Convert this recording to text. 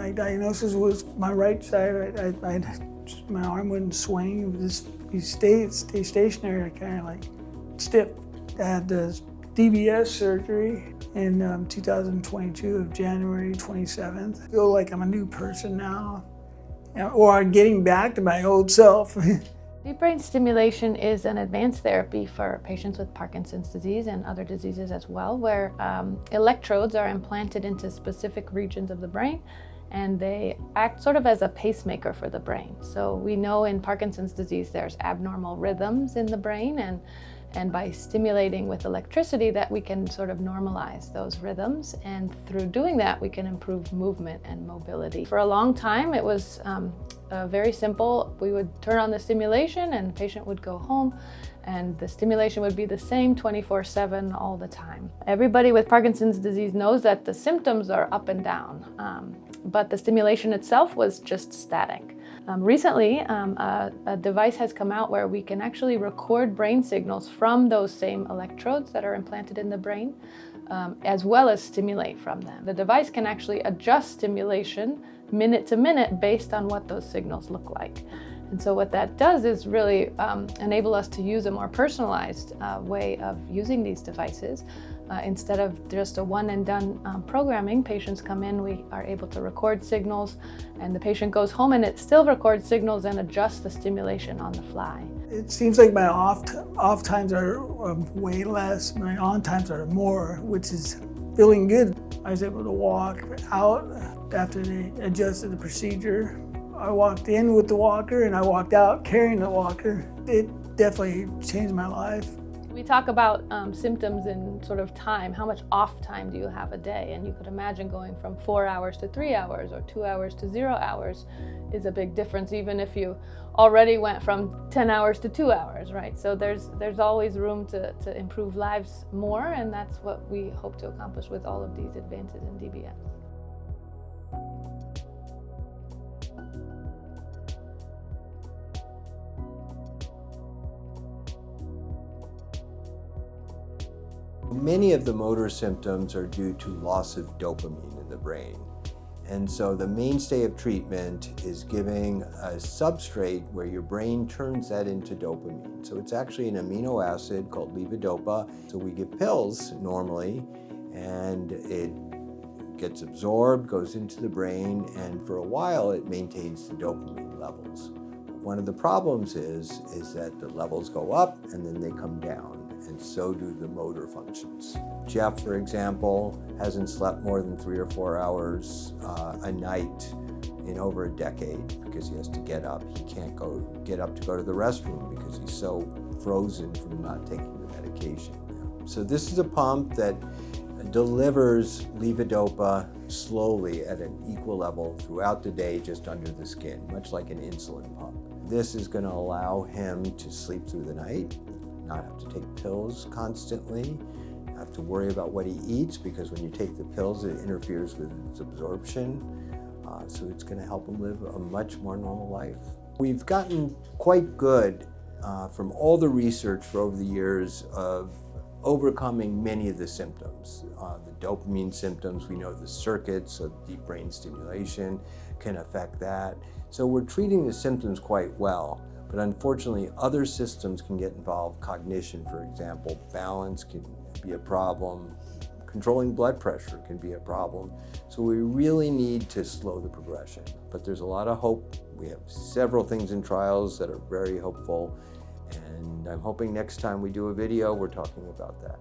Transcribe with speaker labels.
Speaker 1: My diagnosis was my right side. My arm wouldn't swing. It would just stay stationary, kind of like stiff. I had the DBS surgery in 2022 of January 27th. I feel like I'm a new person now, or I'm getting back to my old self.
Speaker 2: Deep brain stimulation is an advanced therapy for patients with Parkinson's disease and other diseases as well, where electrodes are implanted into specific regions of the brain, and they act sort of as a pacemaker for the brain. So we know in Parkinson's disease there's abnormal rhythms in the brain, and by stimulating with electricity that we can sort of normalize those rhythms, and through doing that we can improve movement and mobility. For a long time it was very simple. We would turn on the stimulation and the patient would go home, and the stimulation would be the same 24/7 all the time. Everybody with Parkinson's disease knows that the symptoms are up and down, but the stimulation itself was just static. Recently, a device has come out where we can actually record brain signals from those same electrodes that are implanted in the brain, as well as stimulate from them. The device can actually adjust stimulation minute to minute based on what those signals look like. And so what that does is really enable us to use a more personalized way of using these devices. Instead of just a one and done programming, patients come in, we are able to record signals, and the patient goes home and it still records signals and adjusts the stimulation on the fly.
Speaker 1: It seems like my off times are way less, my on times are more, which is feeling good. I was able to walk out after they adjusted the procedure. I walked in with the walker and I walked out carrying the walker. It definitely changed my life.
Speaker 2: We talk about symptoms in sort of time. How much off time do you have a day? And you could imagine going from 4 hours to 3 hours or 2 hours to 0 hours is a big difference, even if you already went from 10 hours to 2 hours, right? So there's always room to improve lives more, and that's what we hope to accomplish with all of these advances in DBS.
Speaker 3: Many of the motor symptoms are due to loss of dopamine in the brain. And so the mainstay of treatment is giving a substrate where your brain turns that into dopamine. So it's actually an amino acid called Levodopa. So we give pills normally, and it gets absorbed, goes into the brain, and for a while it maintains the dopamine levels. One of the problems is that the levels go up and then they come down, and so do the motor functions. Jeff, for example, hasn't slept more than 3 or 4 hours a night in over a decade because he has to get up. He can't get up to go to the restroom because he's so frozen from not taking the medication. So this is a pump that delivers levodopa slowly at an equal level throughout the day just under the skin, much like an insulin pump. This is going to allow him to sleep through the night, not have to take pills constantly, have to worry about what he eats, because when you take the pills it interferes with its absorption. So it's going to help him live a much more normal life. We've gotten quite good from all the research for over the years of overcoming many of the symptoms. The dopamine symptoms, we know the circuits of deep brain stimulation can affect that. So we're treating the symptoms quite well, but unfortunately other systems can get involved. Cognition, for example, balance can be a problem. Controlling blood pressure can be a problem. So we really need to slow the progression. But there's a lot of hope. We have several things in trials that are very hopeful. And I'm hoping next time we do a video, we're talking about that.